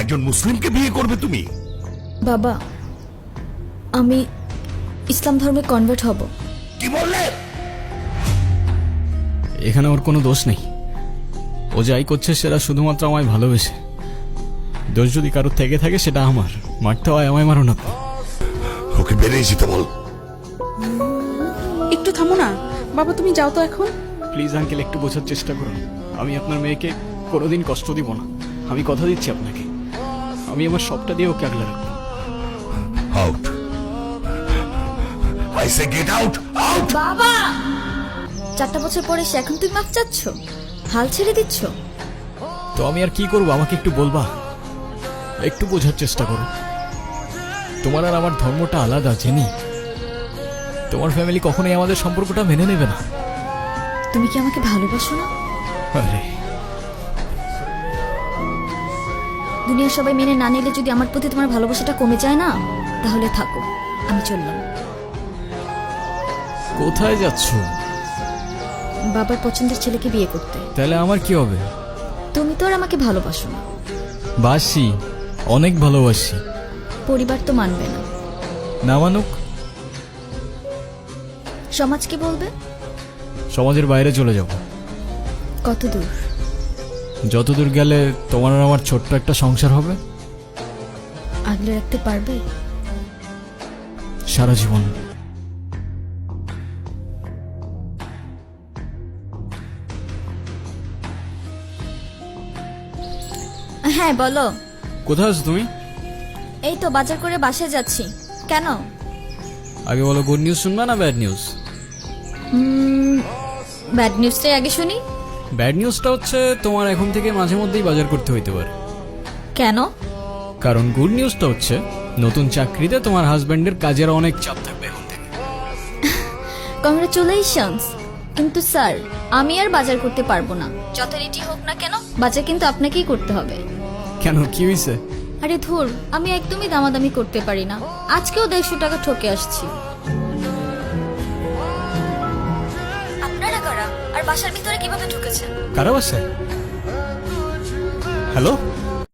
একজন মুসলিমকে বিয়ে করবে তুমি? বাবা, আমি ইসলাম ধর্মে কনভার্ট হব। কি বললে? এখানে ওর কোনো দোষ নেই। ও যাই করছে সেটা শুধুমাত্র আমায় ভালোবেসে। দোষ যদি কারোর থেকে থাকে সেটা আমার। মারতে হয় আমায়, মারো না। ওকে বেরিয়ে যেতে বল। একটু থামো না বাবা, তুমি যাও তো এখন। প্লিজ আঙ্কেল, একটু বোঝার চেষ্টা করুন। আমি আপনার মেয়েকে কোনোদিন কষ্ট দিব না। আমি কথা দিচ্ছি আপনাকে, আমি আমার সবটা দিয়ে ওকে আগলে রাখবো। Out. I say get out, out. বাবা, 4টা বছর পরে সে এখন তুই মাপ চাচ্ছ, হাল ছেড়ে দিচ্ছ? তো আমি আর কি করবো, আমাকে একটু বলবা? একটু বোঝার চেষ্টা করো। তোমার আর আমার ধর্মটা আলাদা, জেনি। তোমার ফ্যামিলি কখনোই আমাদের সম্পর্কটা মেনে নেবে না। তুমি কি আমাকে ভালোবাসো না? আরে দুনিয়ার সবাই মেনে না নিলে যদি আমার প্রতি তোমার ভালোবাসাটা কমে যায় না, তাহলে থাকো, আমি চললাম। কোথায় যাচ্ছ? বাবার পছন্দের ছেলেকে বিয়ে করতে। তাহলে আমার কি হবে? তুমি তো আর আমাকে ভালোবাসো না। বাসি, অনেক ভালোবাসি। পরিবার তো মানবে না। না মানুক, সমাজ কি বলবে? সমাজের বাইরে চলে যাব। কত দূর? যতদূর গেলে তোমার আর আমার ছোট্ট একটা সংসার হবে। আগলে রাখতে পারবে? সারা জীবন। হ্যাঁ বলো। কোথায় আছো তুমি? এই তো বাজার করে বাসায় যাচ্ছি। কেন? আগে বলো, গুড নিউজ শুনবা না ব্যাড নিউজ? ব্যাড নিউজটাই আগে শুনি। ব্যাড নিউজটা হচ্ছে তোমার এখন থেকে মাঝে মধ্যেই বাজার করতে হইতে পারে। কেন? কারণ গুড নিউজটা হচ্ছে নতুন চাকরিতে তোমার হাজবেন্ডের কাজের অনেক চাপ থাকবে এখন থেকে। কংগ্রাচুলেশনস। কিন্তু স্যার, আমি আর বাজার করতে পারবো না। যত রেডি হোক না কেন, বাজার কিন্তু আপনাকেই করতে হবে। কেন, কি হয়েছে? আরে ধুর, আমি একদমই দামাদামি করতে পারি না। আজকেও 150 টাকা ঠকে আসছি। আপনারা কারা আর বাসার ভিতরে কিভাবে ঢুকেছেন? কারা বাসায়? হ্যালো,